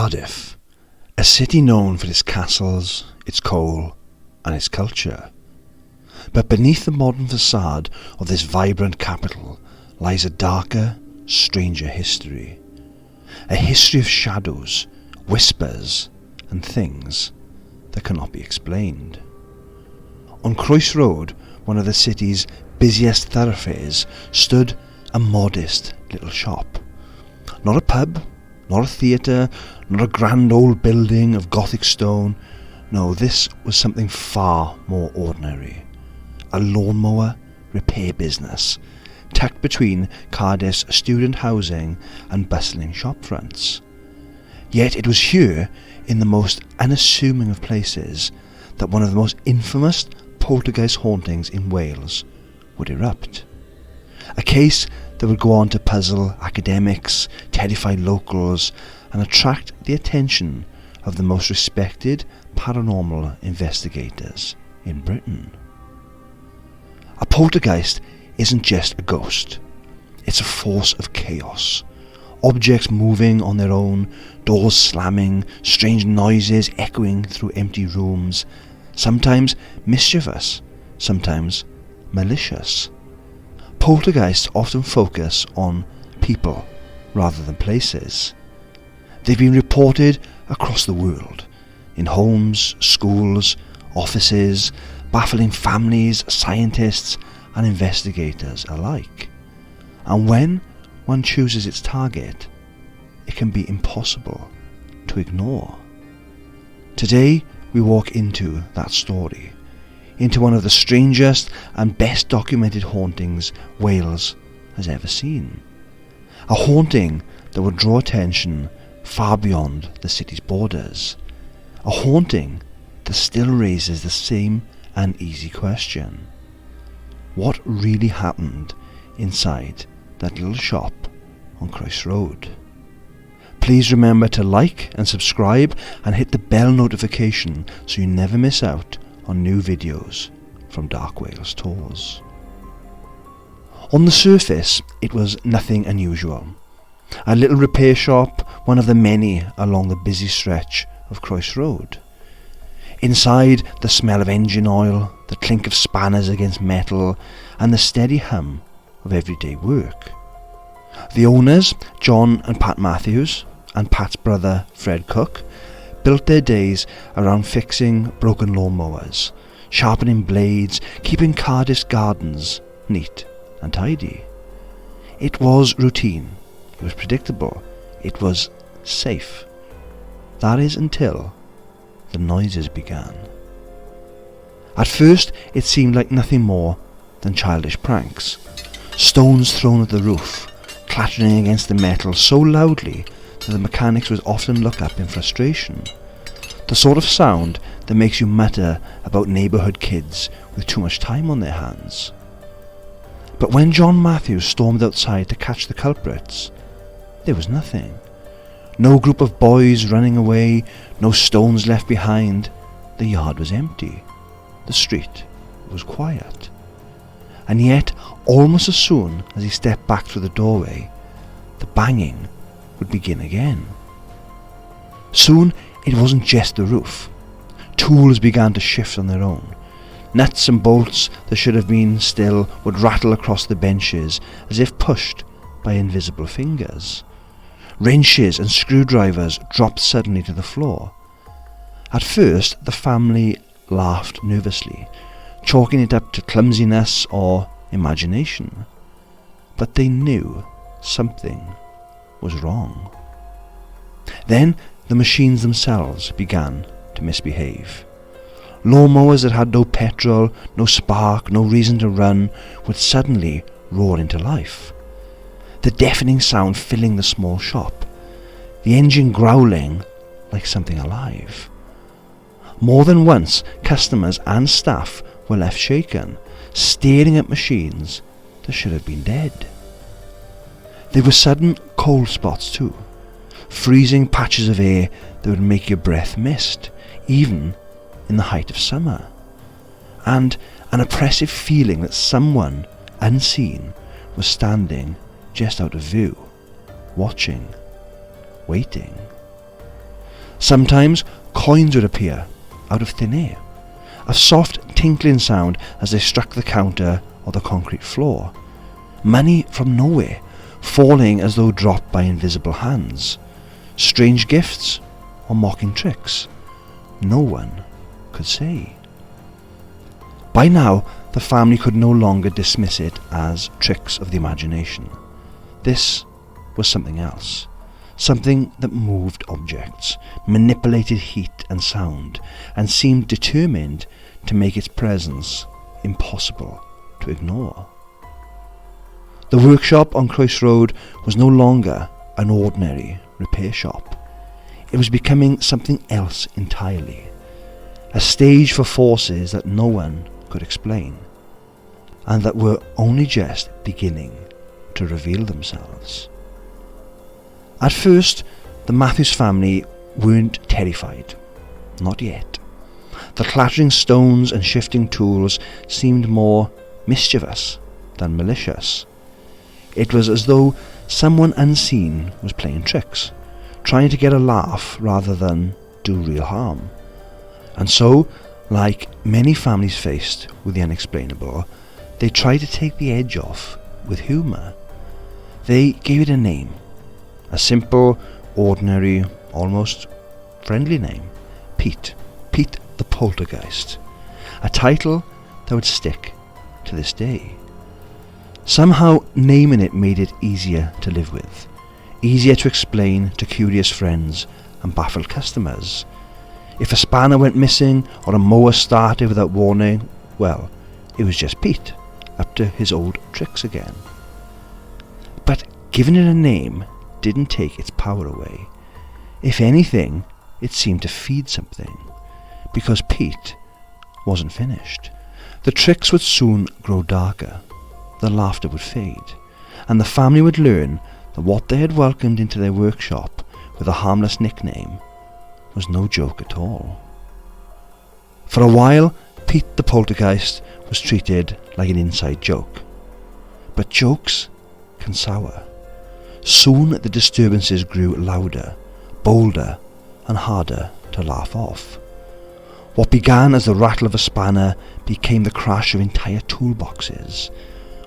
Cardiff, a city known for its castles, its coal and its culture. But beneath the modern facade of this vibrant capital lies a darker, stranger history. A history of shadows, whispers and things that cannot be explained. On Croyce Road, one of the city's busiest thoroughfares, stood a modest little shop. Not a pub, not a theatre, not a grand old building of Gothic stone. No, this was something far more ordinary. A lawnmower repair business, tucked between Cardiff's student housing and bustling shop fronts. Yet it was here, in the most unassuming of places, that one of the most infamous poltergeist hauntings in Wales would erupt. A case that would go on to puzzle academics, terrify locals, and attract the attention of the most respected paranormal investigators in Britain. A poltergeist isn't just a ghost, it's a force of chaos. Objects moving on their own, doors slamming, strange noises echoing through empty rooms, sometimes mischievous, sometimes malicious. Poltergeists often focus on people rather than places. They've been reported across the world, in homes, schools, offices, baffling families, scientists and investigators alike. And when one chooses its target, it can be impossible to ignore. Today we walk into that story, into one of the strangest and best documented hauntings Wales has ever seen. A haunting that would draw attention far beyond the city's borders. A haunting that still raises the same uneasy question. What really happened inside that little shop on Croyce Road? Please remember to like and subscribe and hit the bell notification so you never miss out on new videos from Dark Wales Tours. On the surface, it was nothing unusual. A little repair shop, one of the many along the busy stretch of Croyce Road. Inside, the smell of engine oil, the clink of spanners against metal, and the steady hum of everyday work. The owners, John and Pat Matthews, and Pat's brother, Fred Cook, built their days around fixing broken lawnmowers, sharpening blades, keeping Cardiff's gardens neat and tidy. It was routine, it was predictable, it was safe. That is until the noises began. At first it seemed like nothing more than childish pranks. Stones thrown at the roof, clattering against the metal so loudly that the mechanics would often look up in frustration. The sort of sound that makes you mutter about neighbourhood kids with too much time on their hands. But when John Matthews stormed outside to catch the culprits, there was nothing. No group of boys running away, no stones left behind. The yard was empty. The street was quiet. And yet, almost as soon as he stepped back through the doorway, the banging would begin again. Soon it wasn't just the roof. Tools began to shift on their own. Nuts and bolts that should have been still would rattle across the benches as if pushed by invisible fingers. Wrenches and screwdrivers dropped suddenly to the floor. At first the family laughed nervously, chalking it up to clumsiness or imagination. But they knew something was wrong. Then the machines themselves began to misbehave. Lawnmowers that had no petrol, no spark, no reason to run would suddenly roar into life. The deafening sound filling the small shop, the engine growling like something alive. More than once, customers and staff were left shaken, staring at machines that should have been dead. There were sudden cold spots too, freezing patches of air that would make your breath mist, even in the height of summer, and an oppressive feeling that someone unseen was standing just out of view, watching, waiting. Sometimes coins would appear out of thin air, a soft tinkling sound as they struck the counter or the concrete floor. Money from nowhere, falling as though dropped by invisible hands. Strange gifts or mocking tricks. No one could say. By now, the family could no longer dismiss it as tricks of the imagination. This was something else. Something that moved objects, manipulated heat and sound, and seemed determined to make its presence impossible to ignore. The workshop on Croyce Road was no longer an ordinary repair shop. It was becoming something else entirely. A stage for forces that no one could explain, and that were only just beginning to reveal themselves. At first, the Matthews family weren't terrified. Not yet. The clattering stones and shifting tools seemed more mischievous than malicious. It was as though someone unseen was playing tricks, trying to get a laugh rather than do real harm. And so, like many families faced with the unexplainable, they tried to take the edge off with humour. They gave it a name. A simple, ordinary, almost friendly name. Pete the Poltergeist. A title that would stick to this day. Somehow naming it made it easier to live with, easier to explain to curious friends and baffled customers. If a spanner went missing or a mower started without warning, well, it was just Pete, up to his old tricks again. But giving it a name didn't take its power away. If anything, it seemed to feed something, because Pete wasn't finished. The tricks would soon grow darker, the laughter would fade, and the family would learn that what they had welcomed into their workshop with a harmless nickname was no joke at all. For a while, Pete the Poltergeist was treated like an inside joke. But jokes can sour. Soon the disturbances grew louder, bolder, and harder to laugh off. What began as the rattle of a spanner became the crash of entire toolboxes.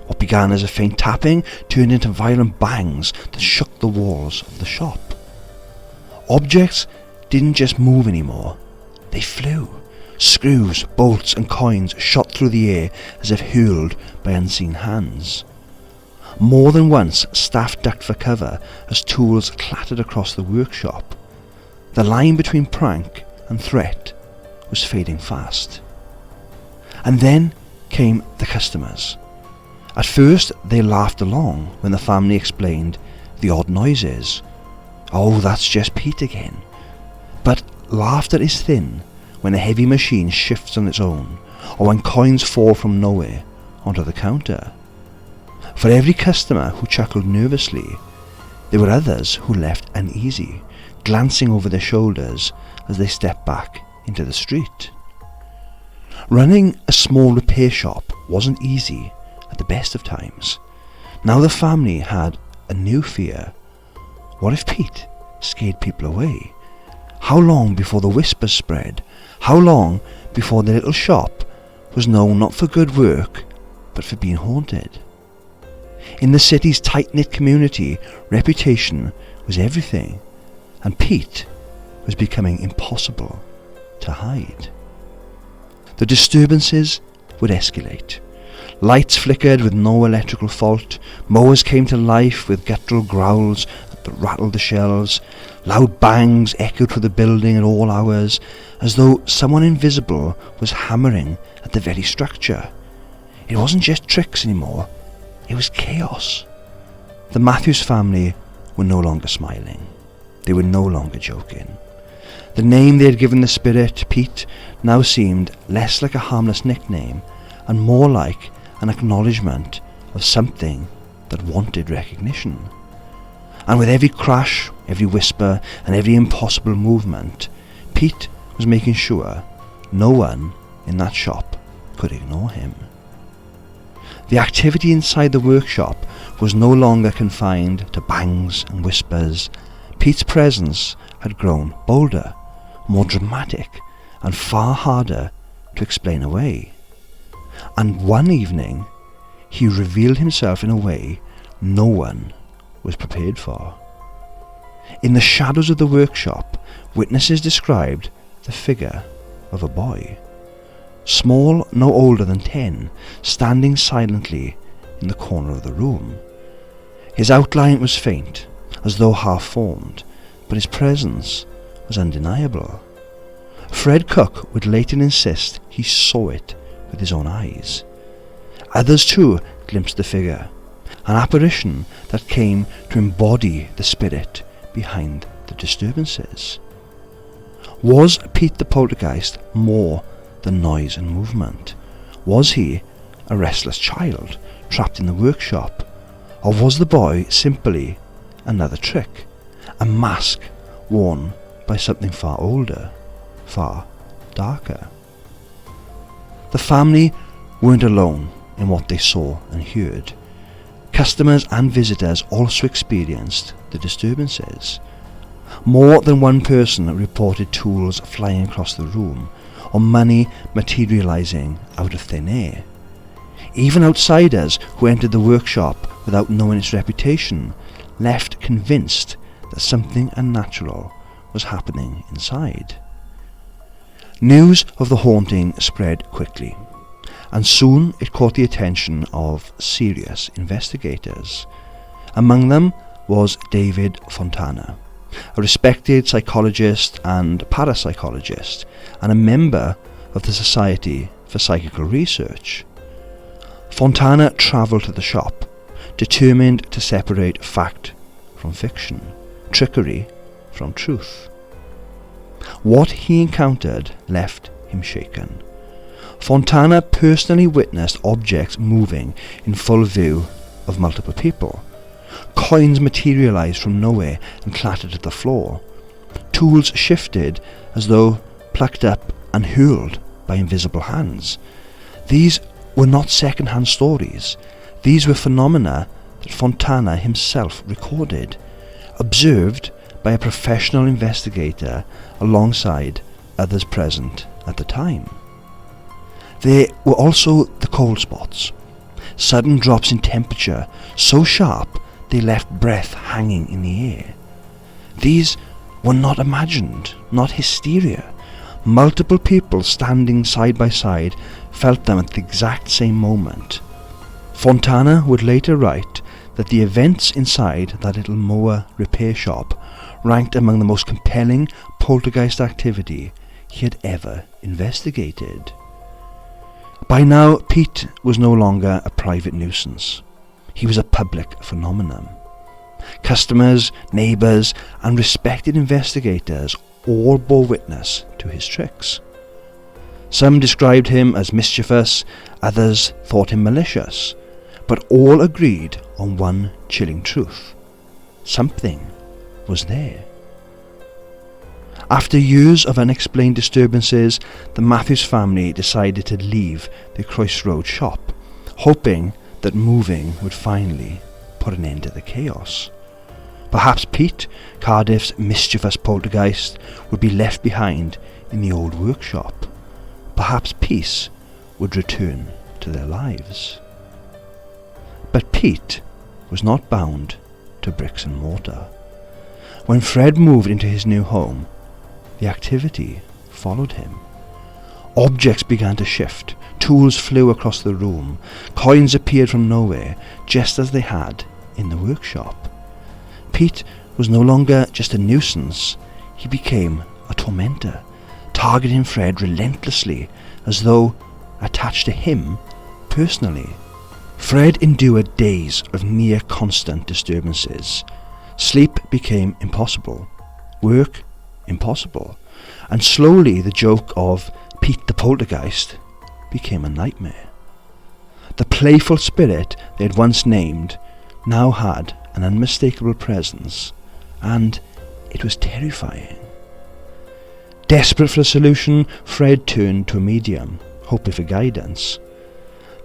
What began as a faint tapping turned into violent bangs that shook the walls of the shop. Objects didn't just move anymore, they flew. Screws, bolts and coins shot through the air as if hurled by unseen hands. More than once, staff ducked for cover as tools clattered across the workshop. The line between prank and threat was fading fast. And then came the customers. At first, they laughed along when the family explained the odd noises. Oh, that's just Pete again. But laughter is thin when a heavy machine shifts on its own, or when coins fall from nowhere onto the counter. For every customer who chuckled nervously, there were others who left uneasy, glancing over their shoulders as they stepped back into the street. Running a small repair shop wasn't easy at the best of times. Now the family had a new fear. What if Pete scared people away? How long before the whispers spread? How long before the little shop was known not for good work, but for being haunted? In the city's tight-knit community, reputation was everything, and Pete was becoming impossible to hide. The disturbances would escalate. Lights flickered with no electrical fault, mowers came to life with guttural growls that rattled the shelves, loud bangs echoed through the building at all hours, as though someone invisible was hammering at the very structure. It wasn't just tricks anymore, it was chaos. The Matthews family were no longer smiling. They were no longer joking. The name they had given the spirit, Pete, now seemed less like a harmless nickname and more like an acknowledgement of something that wanted recognition. And with every crash, every whisper, and every impossible movement, Pete was making sure no one in that shop could ignore him. The activity inside the workshop was no longer confined to bangs and whispers. Pete's presence had grown bolder, more dramatic, and far harder to explain away. And one evening, he revealed himself in a way no one was prepared for. In the shadows of the workshop, witnesses described the figure of a boy, small, no older than 10, standing silently in the corner of the room. His outline was faint, as though half-formed, but his presence was undeniable. Fred Cook would later insist he saw it with his own eyes. Others too glimpsed the figure, an apparition that came to embody the spirit behind the disturbances. Was Pete the Poltergeist more than noise and movement? Was he a restless child trapped in the workshop? Or was the boy simply another trick, a mask worn by something far older, far darker? The family weren't alone in what they saw and heard. Customers and visitors also experienced the disturbances. More than one person reported tools flying across the room, or money materializing out of thin air. Even outsiders who entered the workshop without knowing its reputation left convinced that something unnatural was happening inside. News of the haunting spread quickly, and soon it caught the attention of serious investigators. Among them was David Fontana, a respected psychologist and parapsychologist, and a member of the Society for Psychical Research. Fontana travelled to the shop, determined to separate fact from fiction, trickery from truth. What he encountered left him shaken. Fontana personally witnessed objects moving in full view of multiple people. Coins materialized from nowhere and clattered to the floor. Tools shifted as though plucked up and hurled by invisible hands. These were not second-hand stories. These were phenomena that Fontana himself recorded, observed by a professional investigator alongside others present at the time. There were also the cold spots, sudden drops in temperature so sharp they left breath hanging in the air. These were not imagined, not hysteria. Multiple people standing side by side felt them at the exact same moment. Fontana would later write that the events inside that little mower repair shop ranked among the most compelling poltergeist activity he had ever investigated. By now, Pete was no longer a private nuisance. He was a public phenomenon. Customers, neighbours, and respected investigators all bore witness to his tricks. Some described him as mischievous, others thought him malicious, but all agreed on one chilling truth: something was there. After years of unexplained disturbances, the Matthews family decided to leave the Crossroad shop, hoping that moving would finally put an end to the chaos. Perhaps Pete, Cardiff's mischievous poltergeist, would be left behind in the old workshop. Perhaps peace would return to their lives. But Pete was not bound to bricks and mortar. When Fred moved into his new home, the activity followed him. Objects began to shift, tools flew across the room, coins appeared from nowhere, just as they had in the workshop. Pete was no longer just a nuisance, he became a tormentor, targeting Fred relentlessly, as though attached to him personally. Fred endured days of near constant disturbances. Sleep became impossible, work impossible, and slowly the joke of Pete the Poltergeist became a nightmare. The playful spirit they had once named now had an unmistakable presence, and it was terrifying. Desperate for a solution, Fred turned to a medium, hoping for guidance.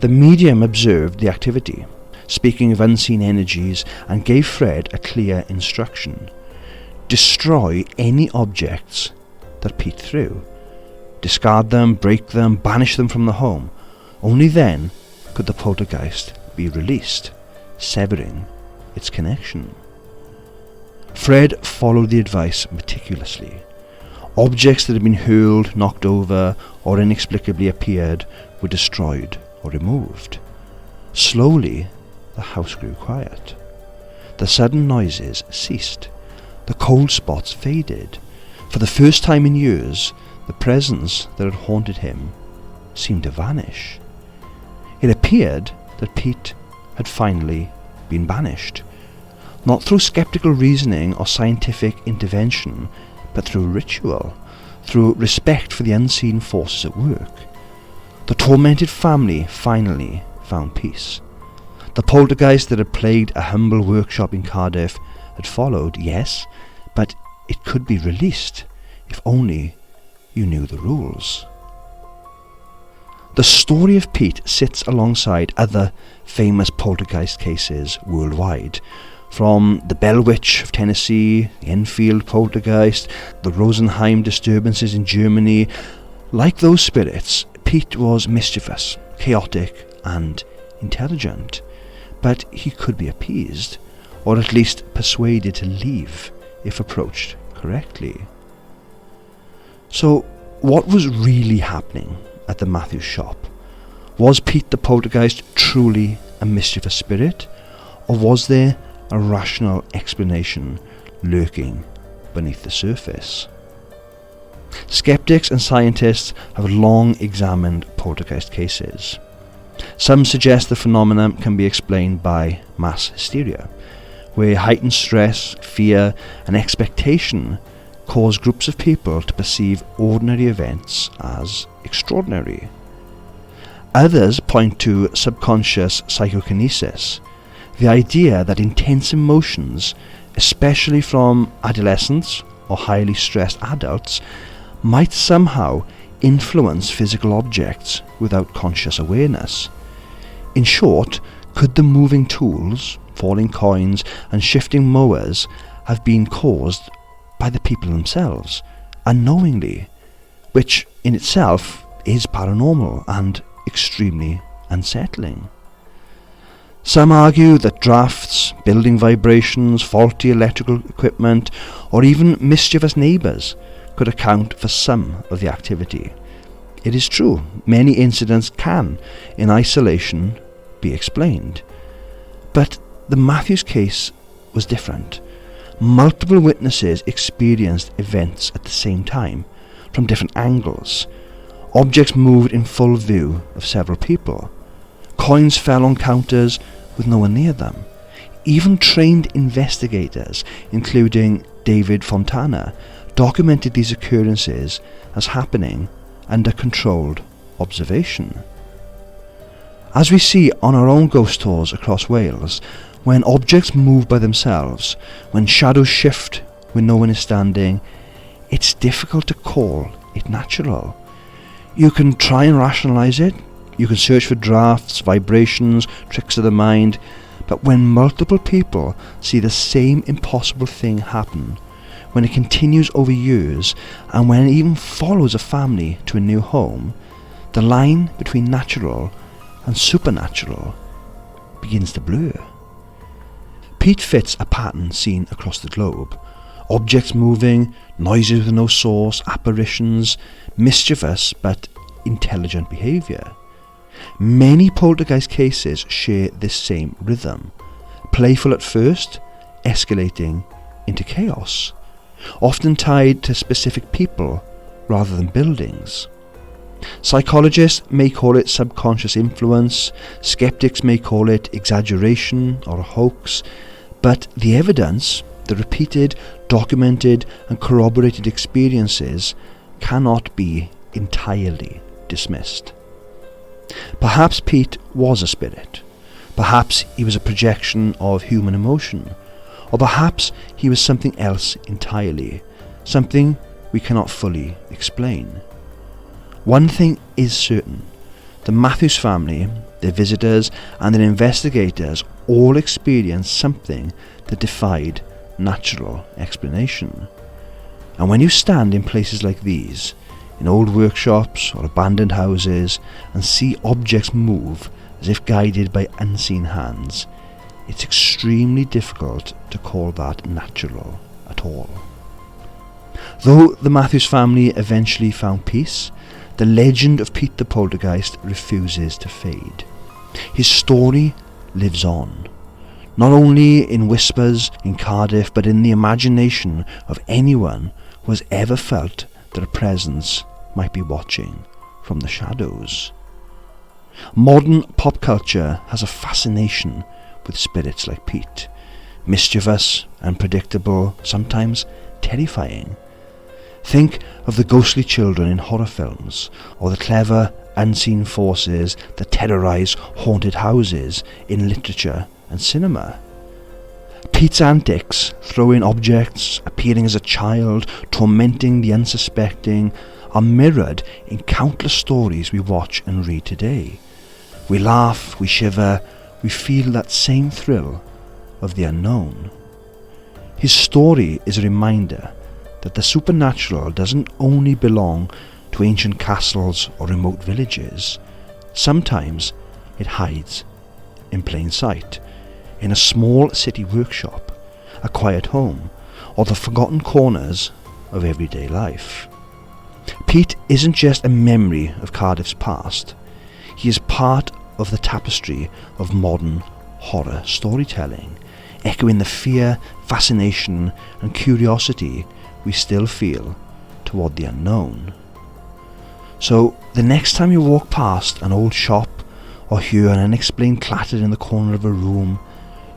The medium observed the activity, speaking of unseen energies, and gave Fred a clear instruction: destroy any objects that Pete threw. Discard them, break them, banish them from the home. Only then could the poltergeist be released, severing its connection. Fred followed the advice meticulously. Objects that had been hurled, knocked over, or inexplicably appeared were destroyed or removed. Slowly, the house grew quiet. The sudden noises ceased. The cold spots faded. For the first time in years, the presence that had haunted him seemed to vanish. It appeared that Pete had finally been banished, not through skeptical reasoning or scientific intervention, but through ritual, through respect for the unseen forces at work. The tormented family finally found peace. The poltergeist that had plagued a humble workshop in Cardiff had followed, yes, but it could be released if only you knew the rules. The story of Pete sits alongside other famous poltergeist cases worldwide, from the Bell Witch of Tennessee, the Enfield poltergeist, the Rosenheim disturbances in Germany. Like those spirits, Pete was mischievous, chaotic, and intelligent, but he could be appeased, or at least persuaded to leave if approached correctly. So, what was really happening at the Matthews shop? Was Pete the Poltergeist truly a mischievous spirit, or was there a rational explanation lurking beneath the surface? Skeptics and scientists have long examined poltergeist cases. Some suggest the phenomenon can be explained by mass hysteria, where heightened stress, fear, and expectation cause groups of people to perceive ordinary events as extraordinary. Others point to subconscious psychokinesis, the idea that intense emotions, especially from adolescents or highly stressed adults, might somehow influence physical objects without conscious awareness. In short, could the moving tools, falling coins, and shifting mowers have been caused by the people themselves, unknowingly, which in itself is paranormal and extremely unsettling? Some argue that drafts, building vibrations, faulty electrical equipment, or even mischievous neighbours could account for some of the activity. It is true, many incidents can, in isolation, be explained. But the Matthews case was different. Multiple witnesses experienced events at the same time, from different angles. Objects moved in full view of several people. Coins fell on counters with no one near them. Even trained investigators, including David Fontana, documented these occurrences as happening under controlled observation. As we see on our own ghost tours across Wales, when objects move by themselves, when shadows shift when no one is standing, it's difficult to call it natural. You can try and rationalise it, you can search for drafts, vibrations, tricks of the mind, but when multiple people see the same impossible thing happen, when it continues over years, and when it even follows a family to a new home, the line between natural and supernatural begins to blur. Pete fits a pattern seen across the globe. Objects moving, noises with no source, apparitions, mischievous but intelligent behaviour. Many poltergeist cases share this same rhythm, playful at first, escalating into chaos, often tied to specific people rather than buildings. Psychologists may call it subconscious influence, skeptics may call it exaggeration or a hoax, but the evidence, the repeated, documented and corroborated experiences cannot be entirely dismissed. Perhaps Pete was a spirit. Perhaps he was a projection of human emotion. Or perhaps he was something else entirely, something we cannot fully explain. One thing is certain. The Matthews family, their visitors and their investigators all experienced something that defied natural explanation. And when you stand in places like these, in old workshops or abandoned houses, and see objects move as if guided by unseen hands, it's extremely difficult to call that natural at all. Though the Matthews family eventually found peace, the legend of Pete the Poltergeist refuses to fade. His story lives on, not only in whispers in Cardiff, but in the imagination of anyone who has ever felt that a presence might be watching from the shadows. Modern pop culture has a fascination with spirits like Pete, mischievous, unpredictable, sometimes terrifying. Think of the ghostly children in horror films, or the clever, unseen forces that terrorise haunted houses in literature and cinema. Pete's antics, throwing objects, appearing as a child, tormenting the unsuspecting, are mirrored in countless stories we watch and read today. We laugh, we shiver, we feel that same thrill of the unknown. His story is a reminder that the supernatural doesn't only belong to ancient castles or remote villages. Sometimes it hides in plain sight, in a small city workshop, a quiet home, or the forgotten corners of everyday life. Pete isn't just a memory of Cardiff's past. He is part of the tapestry of modern horror storytelling, echoing the fear, fascination, and curiosity we still feel toward the unknown. So the next time you walk past an old shop or hear an unexplained clatter in the corner of a room,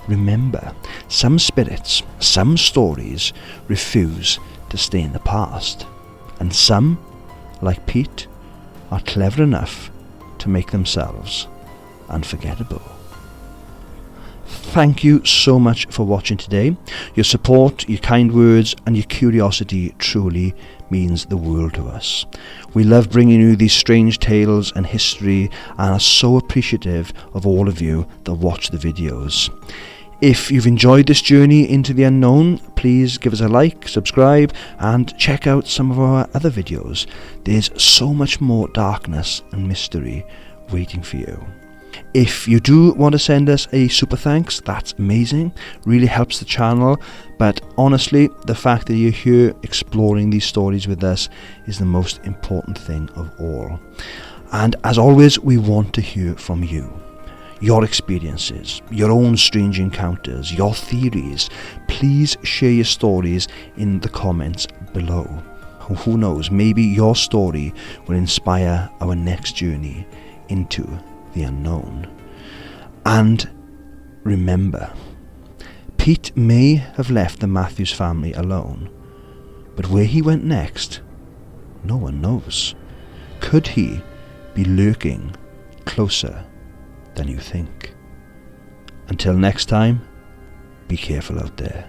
remember, some spirits, some stories refuse to stay in the past, and some, like Pete, are clever enough to make themselves unforgettable. Thank you so much for watching today. Your support, your kind words, and your curiosity truly means the world to us. We love bringing you these strange tales and history, and are so appreciative of all of you that watch the videos. If you've enjoyed this journey into the unknown, please give us a like, subscribe, and check out some of our other videos. There's so much more darkness and mystery waiting for you. If you do want to send us a super thanks, that's amazing, really helps the channel, but honestly, the fact that you're here exploring these stories with us is the most important thing of all. And as always, we want to hear from you. Your experiences, your own strange encounters, your theories. Please share your stories in the comments below. Who knows, maybe your story will inspire our next journey into the unknown. And remember, Pete may have left the Matthews family alone, but where he went next, no one knows. Could he be lurking closer than you think? Until next time, be careful out there.